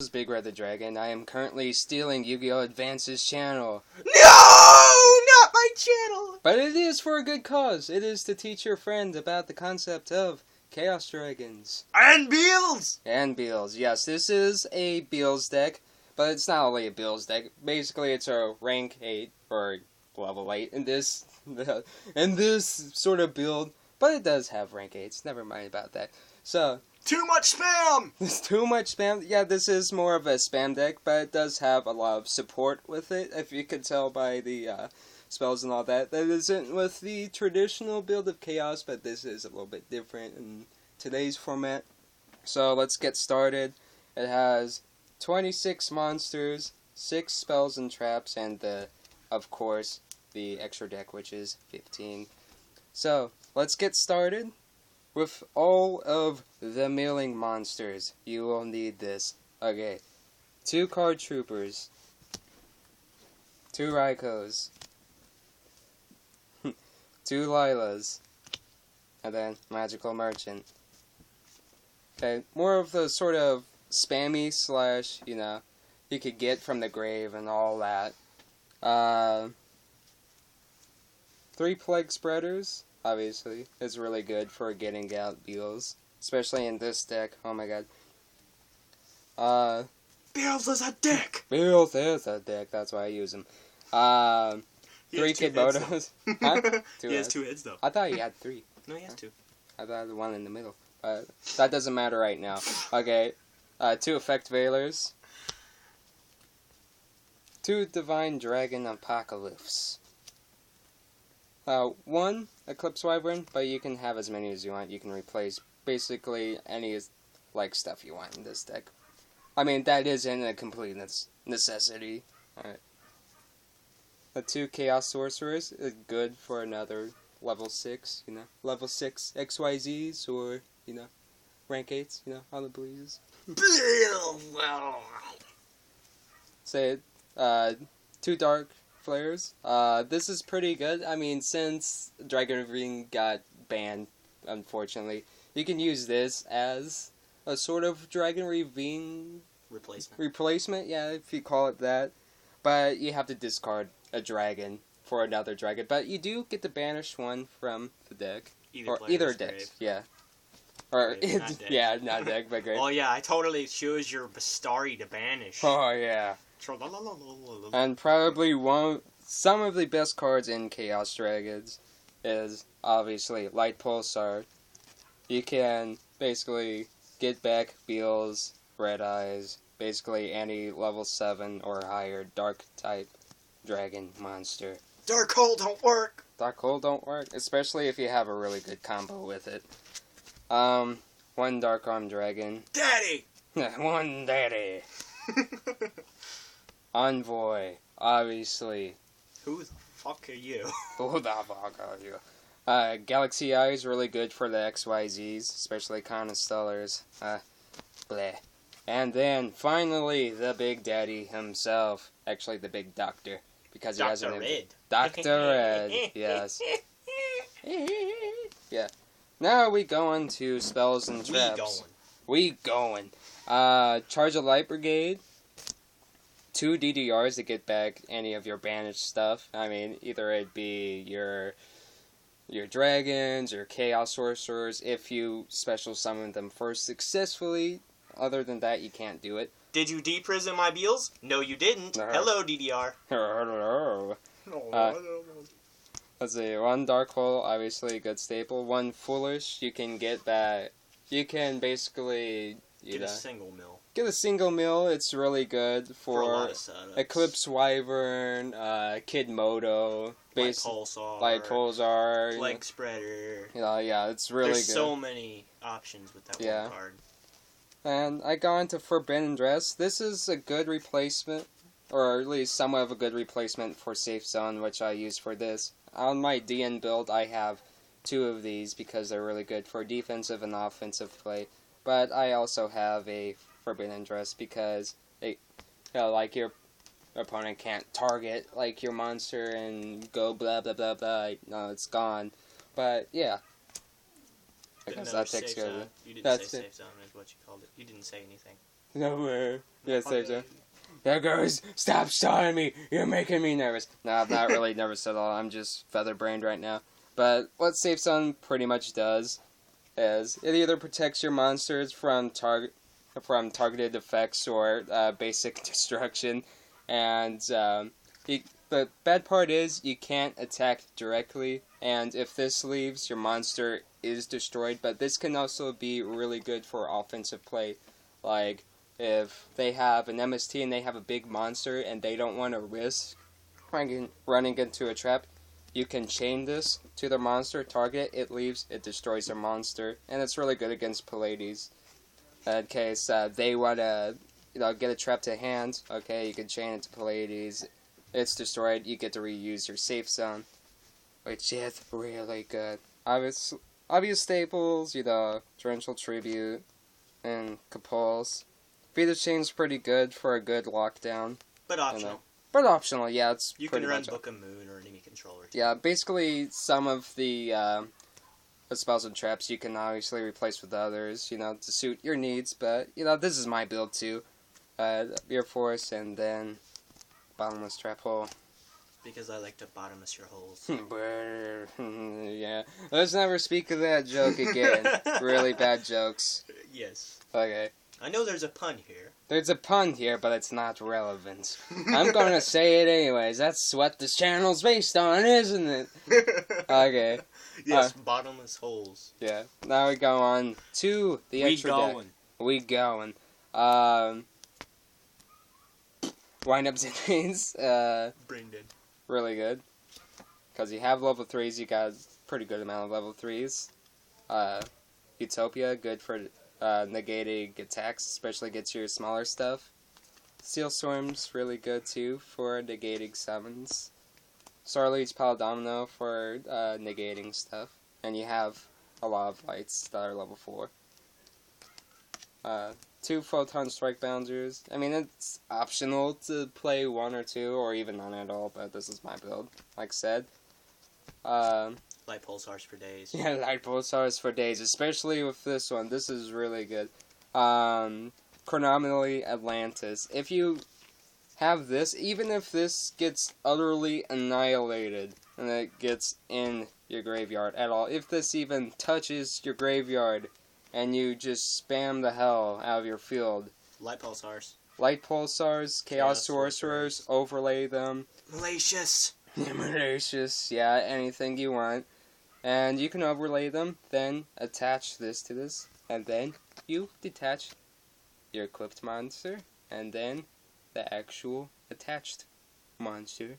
This is Big Red the Dragon. I am currently stealing Yu-Gi-Oh! Advance's channel. No! Not my channel! But it is for a good cause. It is to teach your friend about the concept of Chaos Dragons. And beelze! And beelze. Yes, this is a beelze deck, but it's not only a beelze deck. Basically, it's a rank 8 or level 8 in this sort of build. But it does have rank 8s. Never mind about that. So, too much spam! there's too much spam. Yeah, this is more of a spam deck, but it does have a lot of support with it, if you could tell by the spells and all that. That isn't with the traditional build of Chaos, but this is a little bit different in today's format. So let's get started. It has 26 monsters, 6 spells and traps, and of course, the extra deck, which is 15. So, let's get started. With all of the milling monsters, you will need this. Okay. 2 card troopers. 2 Raikos. 2 Lilas. And then magical merchant. Okay, more of the sort of spammy slash, you could get from the grave and all that. 3 plague spreaders. Obviously, it's really good for getting out beelze, especially in this deck. Oh my god. Beelze is a dick! Beelze is a dick, that's why I use him. 3 Kid Motos. Huh? He has 2 heads though. I thought he had 3. No, he has 2. I thought the one in the middle. That doesn't matter right now. Okay. 2 Effect Veilers. 2 Divine Dragon Apocalypse. 1 Eclipse Wyvern, but you can have as many as you want. You can replace basically any stuff you want in this deck. I mean, that isn't a complete necessity. Alright. The 2 Chaos Sorcerers is good for another level 6, level 6 XYZs or, rank 8s, all the bleezes. Say it. 2 Dark Flares. This is pretty good. I mean, since Dragon Ring got banned, unfortunately, you can use this as a sort of Dragon Ring replacement, yeah, if you call it that. But you have to discard a dragon for another dragon. But you do get to banish one from the deck. Either deck, yeah. Or yeah, not deck, but great. Oh yeah, I totally choose your Bastari to banish. Oh yeah. And probably some of the best cards in Chaos Dragons is obviously Light Pulsar. You can basically get back beelze, red eyes, basically any level 7 or higher dark type dragon monster. Dark Hole don't work! Dark Hole don't work, especially if you have a really good combo with it. 1 Dark Arm Dragon. Daddy! 1 Daddy! Envoy, obviously. Who the fuck are you? Who the fuck are you? Galaxy Eye is really good for the XYZs, especially Constellars. Bleh. And then, finally, the Big Daddy himself. Actually, the Big Doctor. Because he has a name. Red. Dr. Red, yes. Yeah. Now we go on to spells and traps. We going. Charge a Light Brigade. 2 DDRs to get back any of your banished stuff. I mean, either it be your dragons, your chaos sorcerers, if you special summon them first successfully. Other than that, you can't do it. Did you deprison my beelze? No, you didn't. Hello, DDR. Hello. Let's see. 1 Dark Hole, obviously a good staple. 1 Foolish, you can get back. You can basically get a single mill. Get a single mill. It's really good for a lot of setups. Eclipse Wyvern, Kid Moto, Light Pulsar, Plague Spreader. Yeah, it's really good. There's so many options with that one card. And I got into Forbidden Dress. This is a good replacement, or at least somewhat of a good replacement for Safe Zone, which I use for this. On my DN build, I have 2 of these because they're really good for defensive and offensive play. But I also have a Forbidden Dress because your opponent can't target your monster and go blah blah blah blah. No, it's gone. But yeah, I guess that takes care of it. You didn't say safe zone is what you called it. You didn't say anything. Nowhere. Yeah, save zone. Yeah, guys, stop stalling me. You're making me nervous. No, I'm not really nervous at all. I'm just feather-brained right now. But what safe zone pretty much does is it either protects your monsters from targeted effects or basic destruction, and the bad part is you can't attack directly. And if this leaves, your monster is destroyed. But this can also be really good for offensive play, like if they have an MST and they have a big monster and they don't want to risk running into a trap, you can chain this to their monster, target it, leaves, it destroys their monster, and it's really good against Pallades. In case they want to, get a trap to hand, okay, you can chain it to Pallades, it's destroyed, you get to reuse your safe zone, which is really good. Obvious staples, Torrential Tribute, and Capulse. Feeder Chain's pretty good for a good lockdown. But optional. But optional, yeah, it's you pretty can run much Book of Moon or enemy controller too. Yeah, basically some of the spells and traps you can obviously replace with others, to suit your needs, but, this is my build too. Beer Force and then Bottomless Trap Hole. Because I like to bottomless your holes. Yeah, let's never speak of that joke again. Really bad jokes. Yes. Okay. I know there's a pun here. There's a pun here, but it's not relevant. I'm gonna say it anyways. That's what this channel's based on, isn't it? Okay. Yes, bottomless holes. Yeah. Now we go on to the extra deck. We going. Wind-ups and things. Brain dead. Really good. Because you have level 3s, you got a pretty good amount of level 3s. Utopia, good for negating attacks, especially gets your smaller stuff. Steel Storm's really good too for negating summons. Starleech Paldomino for negating stuff. And you have a lot of lights that are level 4. 2 Photon Strike Bouncers. I mean, it's optional to play 1 or 2, or even none at all, but this is my build, like I said. Light Pulsars for days. Yeah, Light Pulsars for days, especially with this one. This is really good. Chronominally Atlantis. If you have this, even if this gets utterly annihilated, and it gets in your graveyard at all, if this even touches your graveyard, and you just spam the hell out of your field. Light Pulsars. Light Pulsars, Chaos Sorcerers, overlay them. Malicious. Malicious, yeah, anything you want. And you can overlay them, then attach this to this, and then you detach your equipped monster, and then the actual attached monster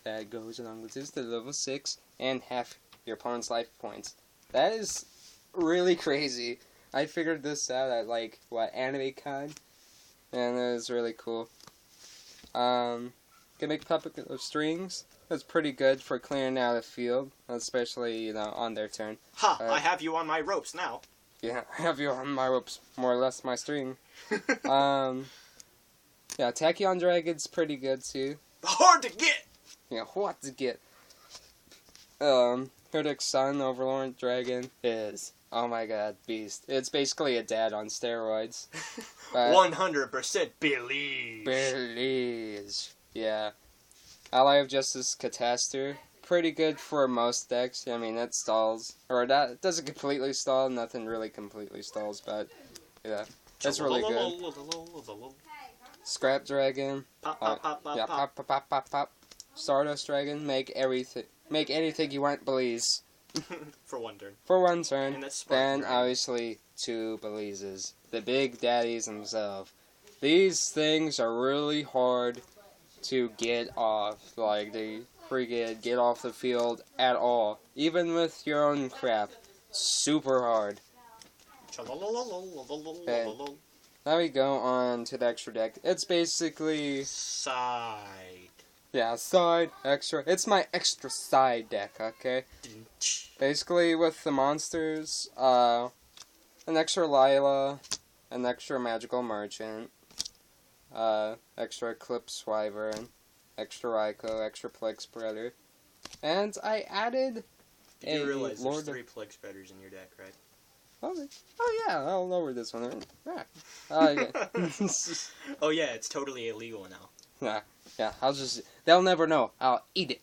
that goes along with this, the level 6, and half your opponent's life points. That is really crazy. I figured this out at, AnimeCon, and it was really cool. Gimmick Puppet of Strings. That's pretty good for clearing out a field, especially, on their turn. Ha! I have you on my ropes now. Yeah, I have you on my ropes, more or less my string. Yeah, Tachyon Dragon's pretty good, too. Hard to get! Yeah, hard to get. Herdic Sun Overlord Dragon is, oh my god, beast. It's basically a dad on steroids. 100% believe. Believes. Yeah. Ally of Justice Cataster. Pretty good for most decks. I mean, it stalls. Or that doesn't completely stall. Nothing really completely stalls, but yeah. That's really good. Scrap Dragon. Pop, pop, pop, pop, yeah, pop. pop, pop, pop, pop. Stardust Dragon. Make anything you want, please. For one turn. For one turn. And that's then, Dragon. obviously, 2 Belizes. The big daddies themselves. These things are really hard to get off. They freaking get off the field at all. Even with your own crap. Super hard. Okay. Now we go on to the extra deck. It's basically... Side. Yeah, side, extra. It's my extra side deck, okay? Basically, with the monsters, an extra Lila, an extra Magical Merchant, extra Eclipse Wyvern, extra Raikou, extra Plague Spreader, and I added You realize Lord there's 3 Plague Spreaders in your deck, right? Oh yeah, I'll lower this one. Yeah. Okay. Oh yeah, it's totally illegal now. Yeah, they'll never know. I'll eat it.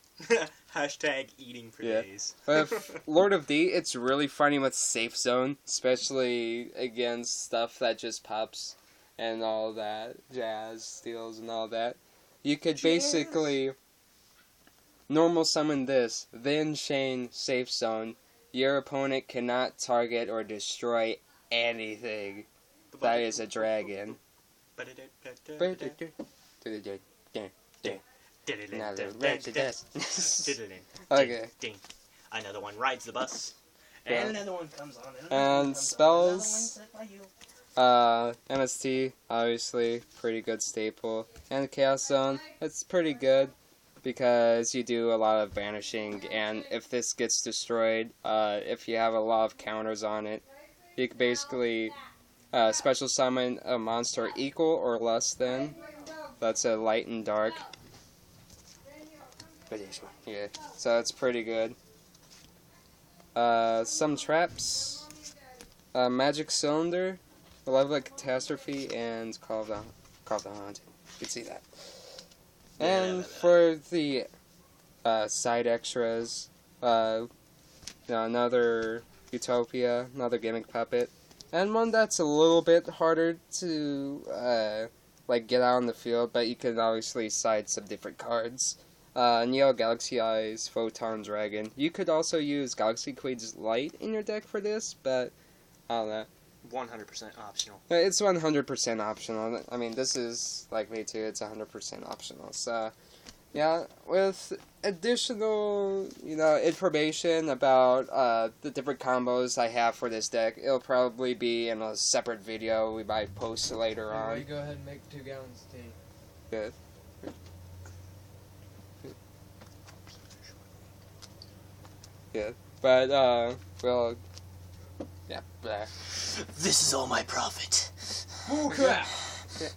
Hashtag eating for days. With Lord of D, it's really funny with Safe Zone, especially against stuff that just pops and all that, jazz, steals and all that. You could basically normal summon this, then chain Safe Zone. Your opponent cannot target or destroy anything that is a dragon. Okay. Another one rides the bus. And another one comes on. And spells. MST, obviously, pretty good staple. And Chaos Zone, it's pretty good because you do a lot of banishing, and if this gets destroyed, if you have a lot of counters on it, you can basically special summon a monster equal or less than. That's a light and dark. Yeah, so it's pretty good. Some traps. Magic Cylinder, Level of Catastrophe, and Call of the Haunted. You can see that. And for the side extras, another Utopia, another Gimmick Puppet, and one that's a little bit harder to get out on the field, but you can obviously side some different cards. Neo Galaxy Eyes, Photon Dragon. You could also use Galaxy Queen's Light in your deck for this, but I don't know. 100% optional. It's 100% optional. I mean, this is like me too. It's 100% optional. So, yeah, with additional, information about the different combos I have for this deck, it'll probably be in a separate video we might post later on. You go ahead and make 2 gallons of tea. Good. Yeah, but well, yeah. This is all my profit. Bull crap! Yeah.